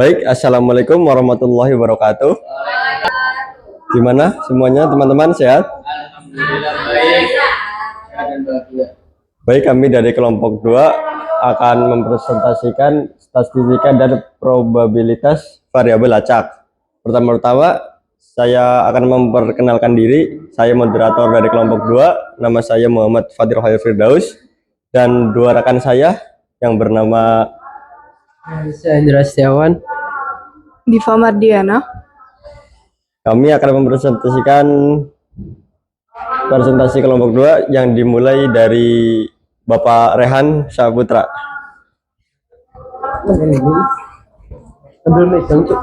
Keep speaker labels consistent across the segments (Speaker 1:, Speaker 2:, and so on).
Speaker 1: Baik, assalamualaikum warahmatullahi wabarakatuh. Gimana semuanya teman-teman sehat?
Speaker 2: Alhamdulillah baik. Sehat dan bahagia.
Speaker 1: Baik, kami dari kelompok 2 akan mempresentasikan statistika dan probabilitas variabel acak. Pertama-tama saya akan memperkenalkan diri. Saya moderator dari kelompok 2. Nama saya Muhammad Fatir Khalil Firdaus dan dua rekan saya yang bernama
Speaker 2: Saya Indra Setiawan.
Speaker 3: Diva Mardiana.
Speaker 1: Kami akan mempresentasikan presentasi kelompok 2 yang dimulai dari Bapak Rehan Saputra.
Speaker 2: Ambil megang, Cuk.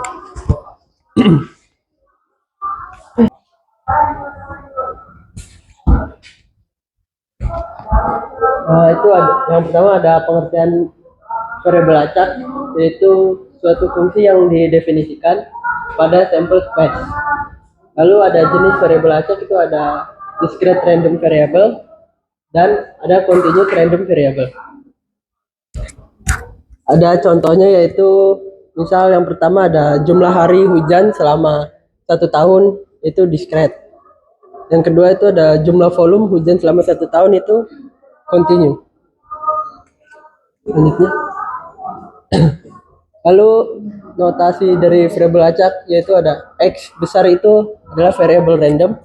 Speaker 2: Itu ada yang pertama ada pengertian variabel acak, yaitu suatu fungsi yang didefinisikan pada sampel space. Lalu ada jenis variabel acak, itu ada discrete random variable dan ada continuous random variable. Ada contohnya, yaitu misal yang pertama ada jumlah hari hujan selama 1 tahun, itu discrete. Yang kedua itu ada jumlah volume hujan selama 1 tahun, itu continue. Selanjutnya, lalu notasi dari variabel acak yaitu ada x besar itu adalah variabel random,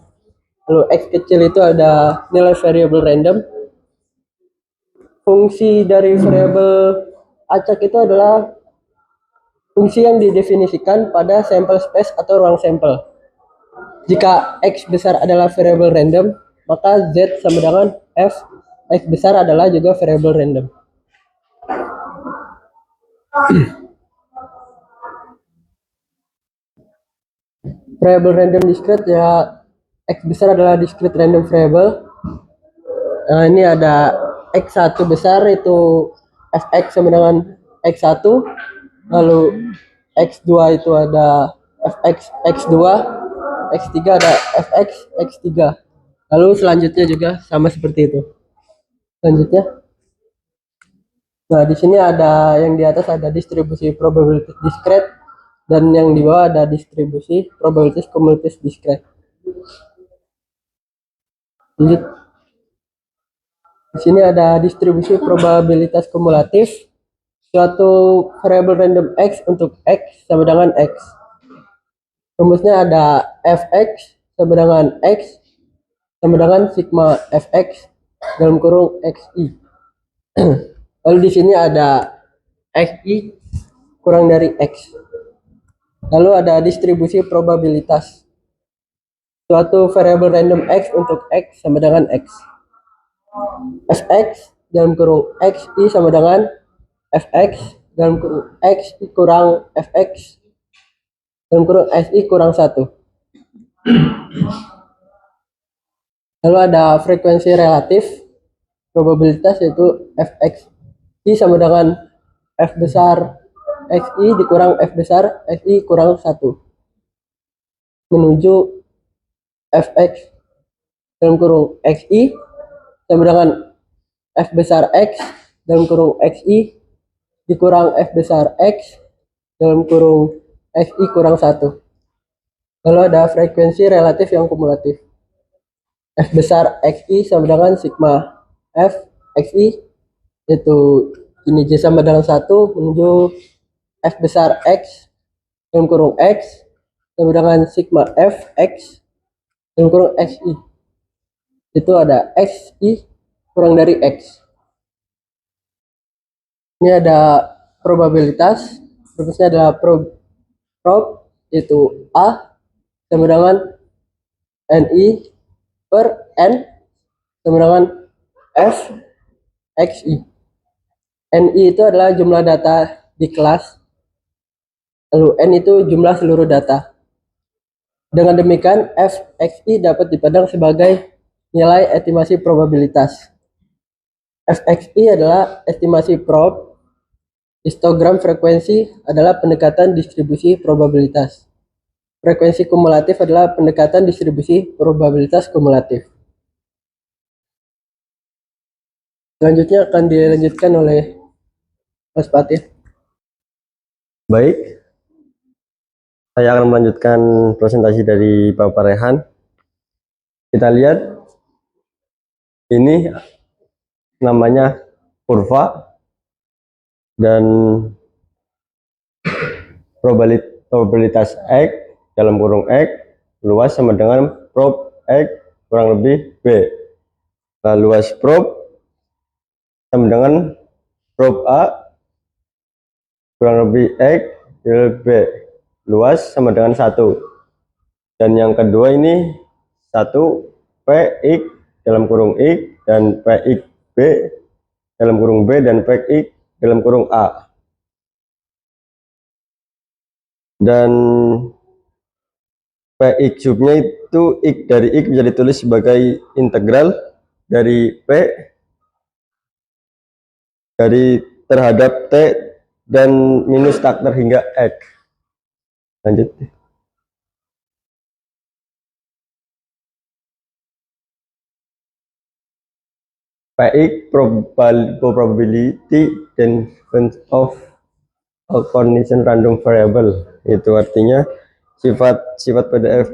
Speaker 2: lalu x kecil itu ada nilai variabel random. Fungsi dari variabel acak itu adalah fungsi yang didefinisikan pada sampel space atau ruang sampel. Jika x besar adalah variabel random, maka z sama dengan f x besar adalah juga variabel random. Variabel random discrete ya, x besar adalah discrete random variable. Nah, ini ada x1 besar itu fx sama dengan x1, lalu x2 itu ada fx x2, x3 ada fx x3. Lalu selanjutnya juga sama seperti itu. Selanjutnya, nah di sini ada yang di atas ada distribusi probability discrete dan yang di bawah ada distribusi probabilitas kumulatif discrete. Lanjut. Di sini ada distribusi probabilitas kumulatif suatu variabel random x untuk x sama dengan x. Rumusnya ada fx sama dengan x sama dengan sigma fx dalam kurung xi. Lalu di sini ada xi kurang dari x. Lalu ada distribusi probabilitas suatu variabel random x untuk x sama dengan x. Fx dalam kurung xi sama dengan fx dalam kurung xi kurang fx dalam kurung xi kurang 1. Lalu ada frekuensi relatif probabilitas, yaitu fx i sama dengan f besar xi dikurang f besar xi kurang 1 menuju fx dalam kurung xi sama dengan f besar x dalam kurung xi dikurang f besar x dalam kurung xi kurang 1. Lalu ada frekuensi relatif yang kumulatif. F besar xi sama dengan sigma f xi, yaitu ini J sama dengan 1 menuju f besar x dalam kurung x sama dengan sigma f x dalam kurung xi. Itu ada xi kurang dari x. Ini ada probabilitas. Rumusnya adalah prob yaitu a sama dengan ni per n sama dengan f xi. Ni itu adalah jumlah data di kelas, lalu n itu jumlah seluruh data. Dengan demikian f xi dapat dipandang sebagai nilai estimasi probabilitas. Fxi adalah estimasi prob, histogram frekuensi adalah pendekatan distribusi probabilitas. Frekuensi kumulatif adalah pendekatan distribusi probabilitas kumulatif. Selanjutnya akan dilanjutkan oleh Mas Fatih.
Speaker 1: Baik, Saya akan melanjutkan presentasi dari Bapak Rehan. Kita lihat ini namanya kurva dan probabilitas X dalam kurung X luas sama dengan prob X kurang lebih B. Nah, luas prob sama dengan prob A kurang lebih X dikali B. Luas sama dengan 1. Dan yang kedua ini 1 PX dalam kurung X dan PX B dalam kurung B dan PX dalam kurung A. Dan PX cubnya itu X dari X bisa ditulis sebagai integral dari P dari terhadap T dan minus takter hingga X. Lanjut. PX probability density of a condition random variable, itu artinya sifat PDF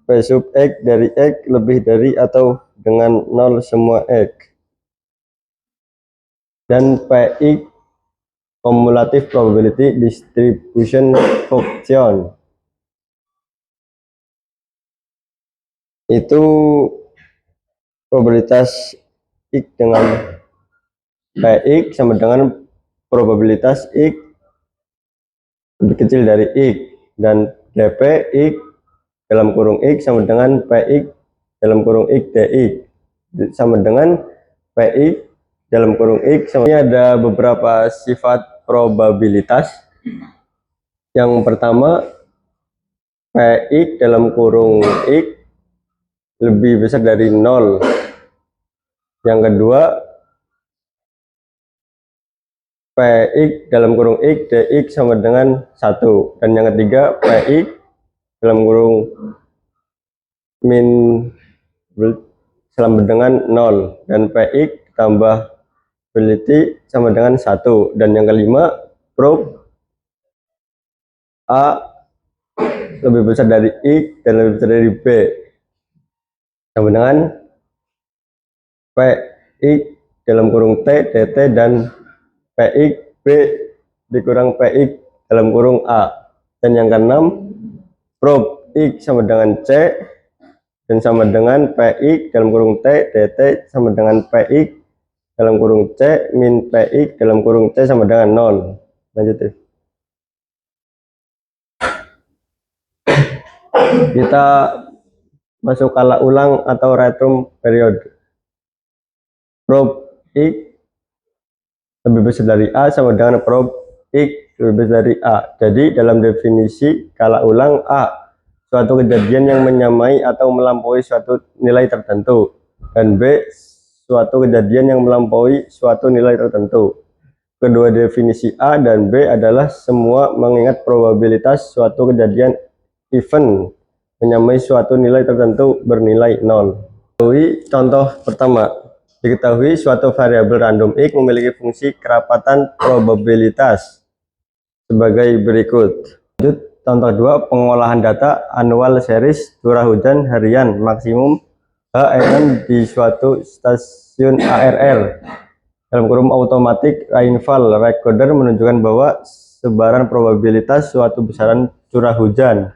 Speaker 1: P sub X dari X lebih dari atau dengan 0 semua X. Dan PX cumulative probability distribution function, itu probabilitas X dengan PX sama dengan probabilitas X lebih kecil dari X, dan dp X dalam kurung X sama dengan PX dalam kurung X dx sama dengan PX dalam kurung X. Ini ada beberapa sifat probabilitas. Yang pertama, PX dalam kurung X lebih besar dari 0. Yang kedua, PX dalam kurung X dx sama dengan 1. Dan yang ketiga, PX dalam kurung min sama dengan 0 dan PX tambah probability sama dengan 1. Dan yang kelima, prob A lebih besar dari X dan lebih besar dari B sama dengan PX dalam kurung T dt dan PX B dikurang PX dalam kurung A. Dan yang keenam, prob X sama dengan C dan sama dengan PX dalam kurung T dt sama dengan PX dalam kurung C min PX dalam kurung C sama dengan 0. Lanjut. Kita masuk kala ulang atau return period. Prob X lebih besar dari A sama dengan prob X lebih besar dari A. Jadi dalam definisi kala ulang, A suatu kejadian yang menyamai atau melampaui suatu nilai tertentu, dan B suatu kejadian yang melampaui suatu nilai tertentu. Kedua definisi A dan B adalah semua mengingat probabilitas suatu kejadian event menyamai suatu nilai tertentu bernilai 0. Contoh pertama, diketahui suatu variabel random X memiliki fungsi kerapatan probabilitas sebagai berikut. Lanjut, contoh 2, pengolahan data annual series curah hujan harian maksimum HEN di suatu stasiun ARR. Dalam kurung automatic rainfall recorder menunjukkan bahwa sebaran probabilitas suatu besaran curah hujan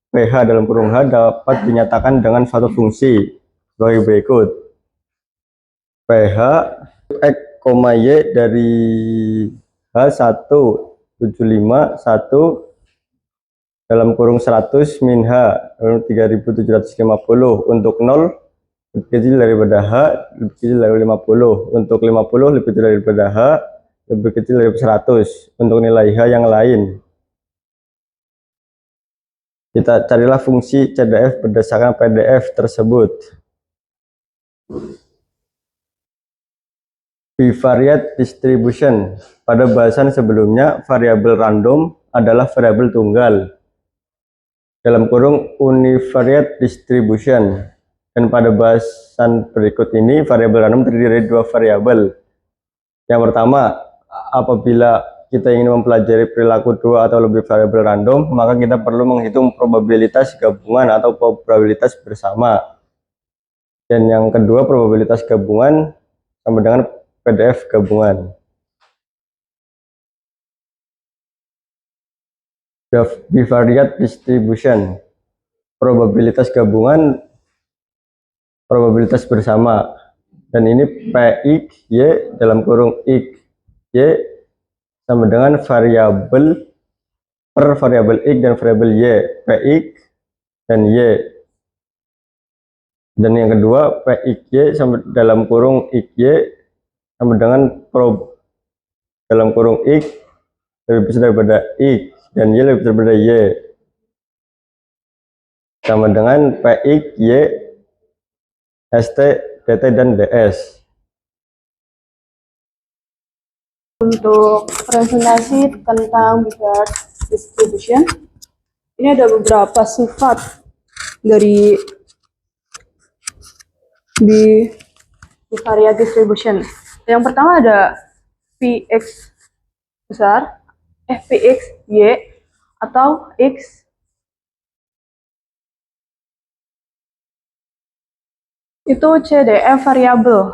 Speaker 1: PH dalam kurung H dapat dinyatakan dengan suatu fungsi sebagai berikut. PH X, Y dari H175 1 dalam kurung 100 min H 3750 untuk 0 lebih kecil daripada H lebih kecil dari 50, untuk 50 lebih kecil daripada H lebih kecil dari 100 untuk nilai H yang lain. Kita carilah fungsi CDF berdasarkan PDF tersebut. Bivariate distribution. Pada bahasan sebelumnya, variabel random adalah variabel tunggal dalam kurung univariate distribution. Dan pada bahasan berikut ini, variabel random terdiri dari dua variabel. Yang pertama, apabila kita ingin mempelajari perilaku dua atau lebih variabel random, maka kita perlu menghitung probabilitas gabungan atau probabilitas bersama. Dan yang kedua, probabilitas gabungan sama dengan PDF gabungan. Bivariate distribution, probabilitas gabungan, probabilitas bersama. Dan ini PX Y dalam kurung X Y sama dengan variabel per variabel X dan variabel Y, PX dan Y. Dan yang kedua, PXY sama dalam kurung XY sama dengan dalam kurung X lebih besar daripada X dan Y lebih besar daripada Y, sama dengan PXY, ST, DT, dan DS.
Speaker 3: Untuk presentasi tentang bivariate distribution, ini ada beberapa sifat dari bivariate distribution. Yang pertama ada Px besar, Px Y atau X itu CDF variabel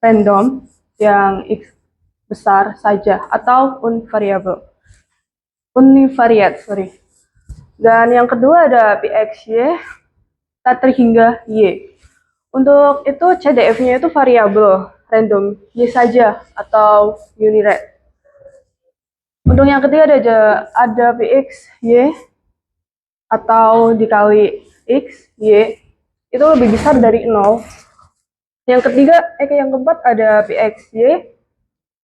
Speaker 3: random yang X besar saja atau univariate. Dan yang kedua ada PXY tak terhingga Y. Untuk itu CDF-nya itu variabel random Y saja atau univariate. Untuk yang ketiga ada PXY atau dikali X Y itu lebih besar dari 0. Yang keempat ada PXY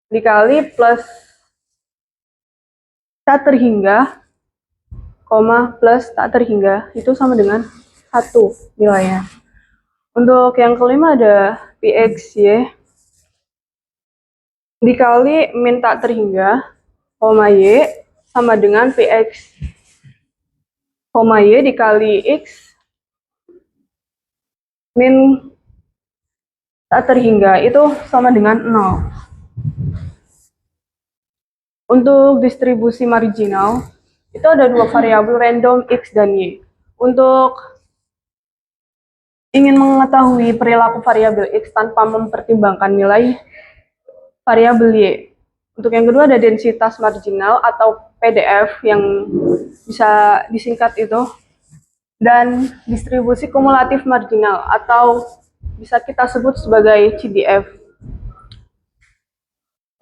Speaker 3: dikali plus tak terhingga, plus tak terhingga itu sama dengan 1 nilainya. Untuk yang kelima ada PXY dikali min tak terhingga, Y sama dengan PX, Y dikali X min tak terhingga itu sama dengan 0. Untuk distribusi marginal, itu ada dua variabel random X dan Y. Untuk ingin mengetahui perilaku variabel X tanpa mempertimbangkan nilai variabel Y. Untuk yang kedua ada densitas marginal atau PDF yang bisa disingkat itu. Dan distribusi kumulatif marginal atau bisa kita sebut sebagai CDF.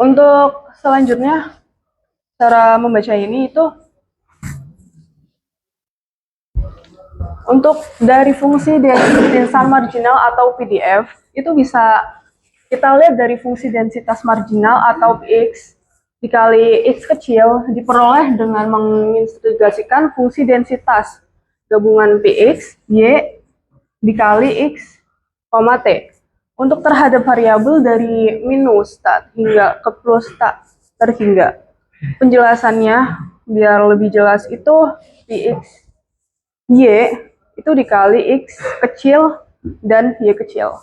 Speaker 3: Untuk selanjutnya, cara membaca ini itu untuk dari fungsi densitas marginal atau PDF itu bisa kita lihat dari fungsi densitas marginal atau Px dikali X kecil diperoleh dengan mengintegrasikan fungsi densitas gabungan Px Y dikali X, T. Untuk terhadap variabel dari minus tak hingga ke plus tak terhingga. Penjelasannya biar lebih jelas itu Px Y itu dikali X kecil dan Y kecil.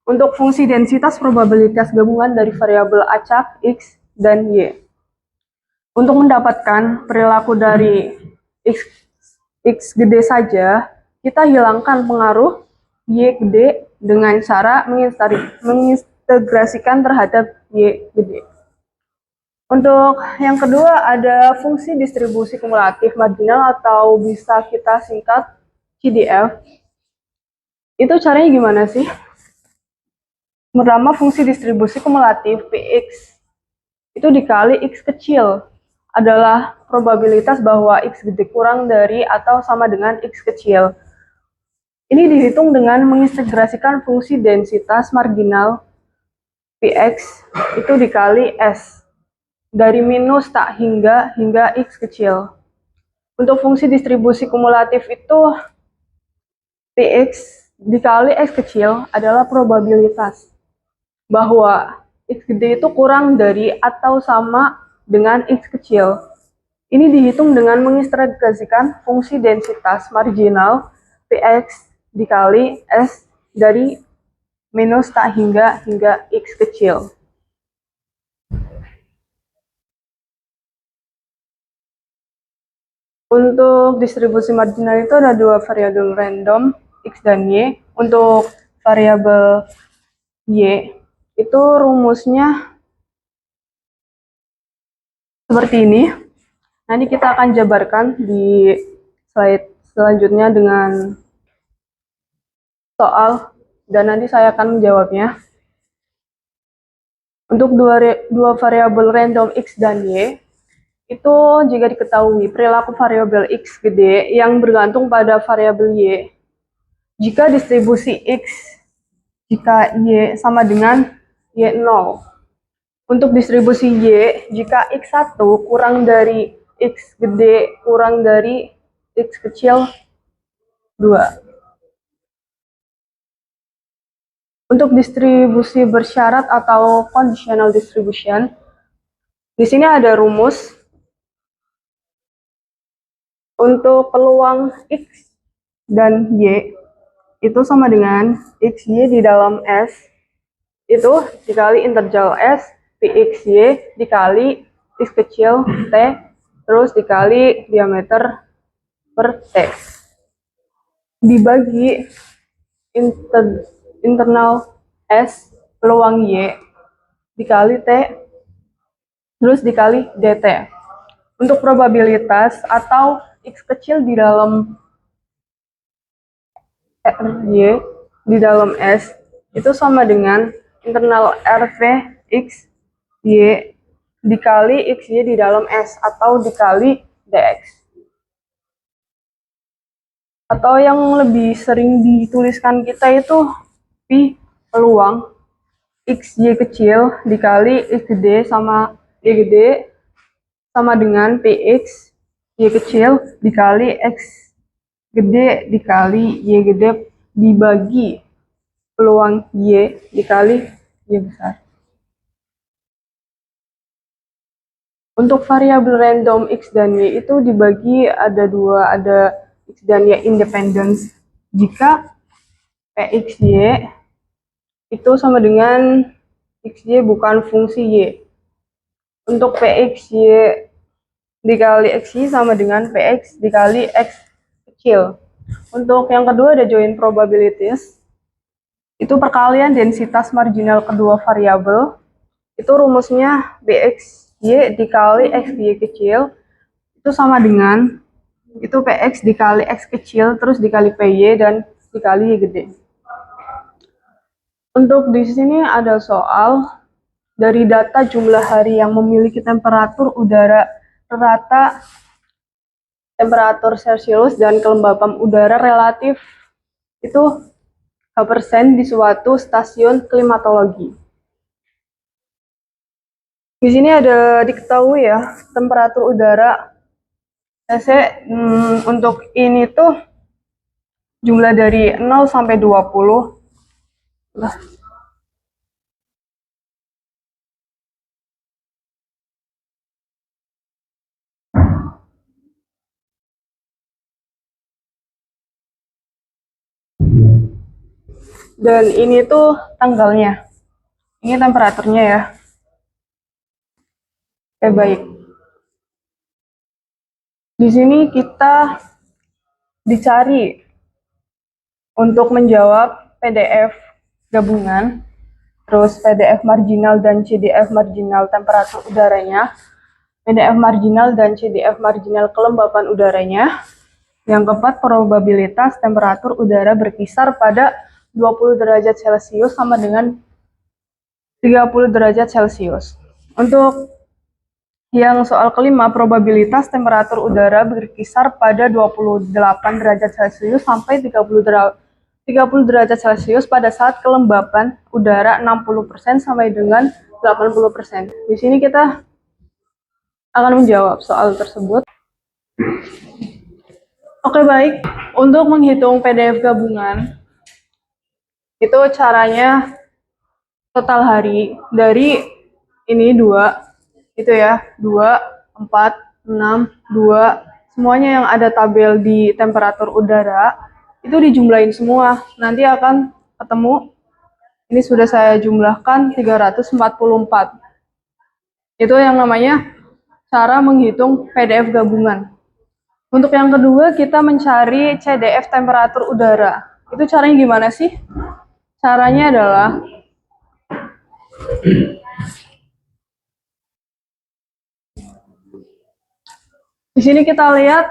Speaker 3: Untuk fungsi densitas probabilitas gabungan dari variabel acak X dan Y. Untuk mendapatkan perilaku dari X gede saja, kita hilangkan pengaruh Y gede dengan cara mengintegrasikan terhadap Y gede. Untuk yang kedua ada fungsi distribusi kumulatif marginal atau bisa kita singkat CDF. Itu caranya gimana sih? Pertama, fungsi distribusi kumulatif Px itu dikali X kecil adalah probabilitas bahwa X gede kurang dari atau sama dengan X kecil. Ini dihitung dengan mengintegrasikan fungsi densitas marginal Px itu dikali S dari minus tak hingga X kecil. Untuk fungsi distribusi kumulatif itu Px dikali X kecil adalah probabilitas bahwa X gede itu kurang dari atau sama dengan X kecil. Ini dihitung dengan mengintegrasikan fungsi densitas marginal Px dikali S dari minus tak hingga X kecil. Untuk distribusi marginal itu ada dua variabel random, X dan Y. Untuk variabel Y, itu rumusnya seperti ini. Nanti kita akan jabarkan di slide selanjutnya dengan soal, dan nanti saya akan menjawabnya. Untuk dua variabel random X dan Y, itu jika diketahui perilaku variabel X gede yang bergantung pada variabel Y, jika distribusi X, jika Y sama dengan Y0. Untuk distribusi Y, jika X1 kurang dari X gede kurang dari X kecil 2. Untuk distribusi bersyarat atau conditional distribution, di sini ada rumus untuk peluang X dan Y itu sama dengan XY di dalam S itu dikali integral S PXY dikali X kecil T terus dikali diameter per T dibagi internal S peluang Y dikali T terus dikali DT. Untuk probabilitas atau X kecil di dalam Y di dalam S itu sama dengan internal RV X Y dikali XY di dalam S atau dikali DX. Atau yang lebih sering dituliskan kita itu P peluang XY kecil dikali X gede sama Y gede sama dengan PX Y kecil dikali X gede dikali Y gede dibagi peluang Y dikali Y besar. Untuk variabel random X dan Y itu dibagi ada dua, ada X dan Y independence. Jika PXY itu sama dengan XY bukan fungsi Y. Untuk PXY dikali XY sama dengan PX dikali X kecil. Untuk yang kedua ada joint probabilities. Itu perkalian densitas marginal kedua variabel. Itu rumusnya BXY dikali XY kecil itu sama dengan itu PX dikali X kecil terus dikali PY dan dikali Y gede. Untuk di sini ada soal dari data jumlah hari yang memiliki temperatur udara rata, temperatur Celcius dan kelembapan udara relatif itu % di suatu stasiun klimatologi. Di sini ada diketahui ya temperatur udara CC untuk ini tuh jumlah dari 0 sampai 20. Dan ini tuh tanggalnya. Ini temperaturnya ya. Oke, baik. Di sini kita dicari untuk menjawab PDF gabungan, terus PDF marginal dan CDF marginal temperatur udaranya, PDF marginal dan CDF marginal kelembapan udaranya. Yang keempat, probabilitas temperatur udara berkisar pada 20 derajat Celcius sama dengan 30 derajat Celcius. Untuk yang soal kelima, probabilitas temperatur udara berkisar pada 28 derajat Celcius sampai 30 derajat Celcius pada saat kelembapan udara 60% sampai dengan 80%. Di sini kita akan menjawab soal tersebut. Oke, baik. Untuk menghitung PDF gabungan, itu caranya total hari dari ini 2 itu ya, 2, 4, 6, 2 semuanya yang ada tabel di temperatur udara itu dijumlahin semua, nanti akan ketemu ini sudah saya jumlahkan 344. Itu yang namanya cara menghitung PDF gabungan. Untuk yang kedua, kita mencari CDF temperatur udara. Itu caranya gimana sih? Caranya adalah di sini kita lihat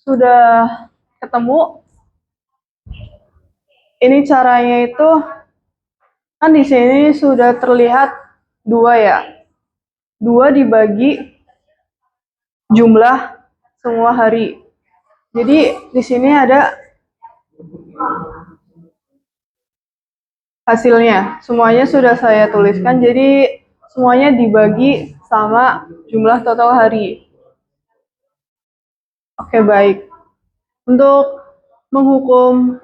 Speaker 3: sudah ketemu. Ini caranya itu kan di sini sudah terlihat 2 ya. 2 dibagi jumlah semua hari. Jadi di sini ada hasilnya. Semuanya sudah saya tuliskan. Jadi semuanya dibagi sama jumlah total hari. Oke, baik. Untuk menghitung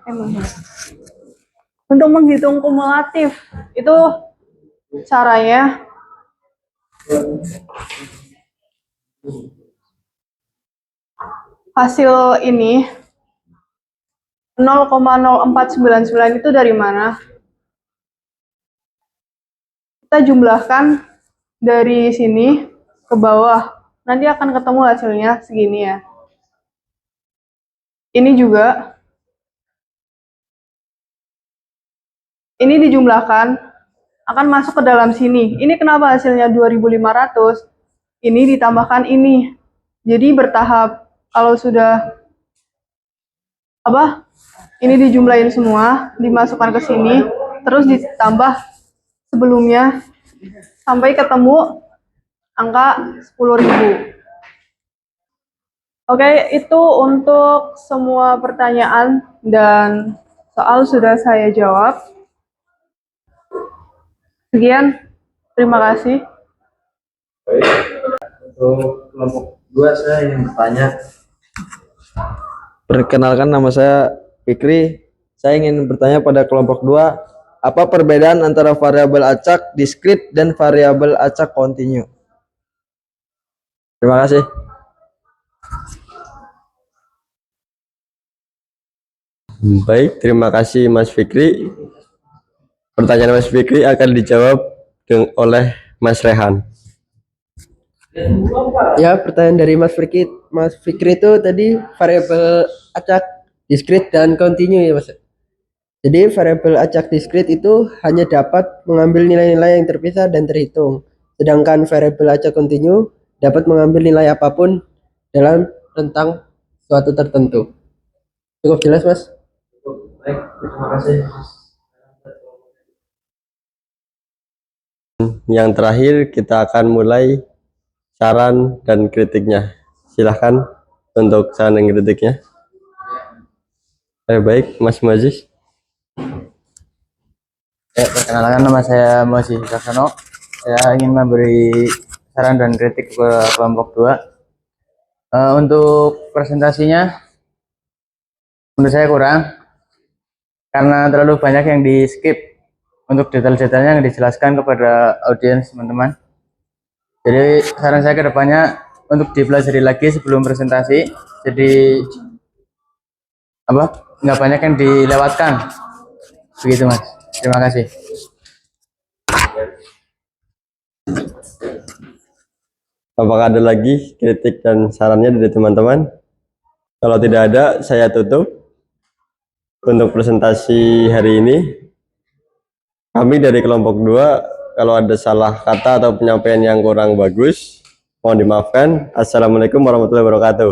Speaker 3: kumulatif itu caranya hasil ini 0,0499 itu dari mana? Kita jumlahkan dari sini ke bawah. Nanti akan ketemu hasilnya segini ya. Ini juga. Ini dijumlahkan akan masuk ke dalam sini. Ini kenapa hasilnya 2500? Ini ditambahkan ini. Jadi bertahap. Kalau sudah ini dijumlahin semua, dimasukkan ke sini, terus ditambah sebelumnya sampai ketemu angka 10.000. Oke, itu untuk semua pertanyaan dan soal sudah saya jawab. Sekian, terima kasih.
Speaker 4: Baik, untuk kelompok 2 saya ingin bertanya. Perkenalkan, nama saya Fikri. Saya ingin bertanya pada kelompok 2, apa perbedaan antara variabel acak diskrit dan variabel acak kontinu? Terima kasih.
Speaker 1: Baik, terima kasih Mas Fikri. Pertanyaan Mas Fikri akan dijawab oleh Mas Rehan.
Speaker 2: Ya, pertanyaan dari Mas Fikri. Mas Fikri itu tadi variabel acak, diskrit, dan kontinu ya Mas. Jadi variabel acak diskrit itu hanya dapat mengambil nilai-nilai yang terpisah dan terhitung. Sedangkan variabel acak kontinu dapat mengambil nilai apapun dalam rentang suatu tertentu. Cukup jelas Mas?
Speaker 4: Baik, terima kasih.
Speaker 1: Yang terakhir kita akan mulai saran dan kritiknya. Silahkan untuk saran dan kritiknya. Baik, Mas Muaziz.
Speaker 5: Perkenalkan, nama saya Mosi Caksono. Saya ingin memberi saran dan kritik ke kelompok 2. Untuk presentasinya menurut saya kurang karena terlalu banyak yang di skip untuk detail-detailnya yang dijelaskan kepada audiens teman-teman. Jadi saran saya ke depannya untuk dipelajari lagi sebelum presentasi, jadi nggak banyak yang dilewatkan, begitu Mas. Terima kasih.
Speaker 1: Apakah ada lagi kritik dan sarannya dari teman-teman? Kalau tidak ada, saya tutup untuk presentasi hari ini. Kami dari kelompok 2, kalau ada salah kata atau penyampaian yang kurang bagus, mohon dimaafkan. Assalamualaikum warahmatullahi wabarakatuh.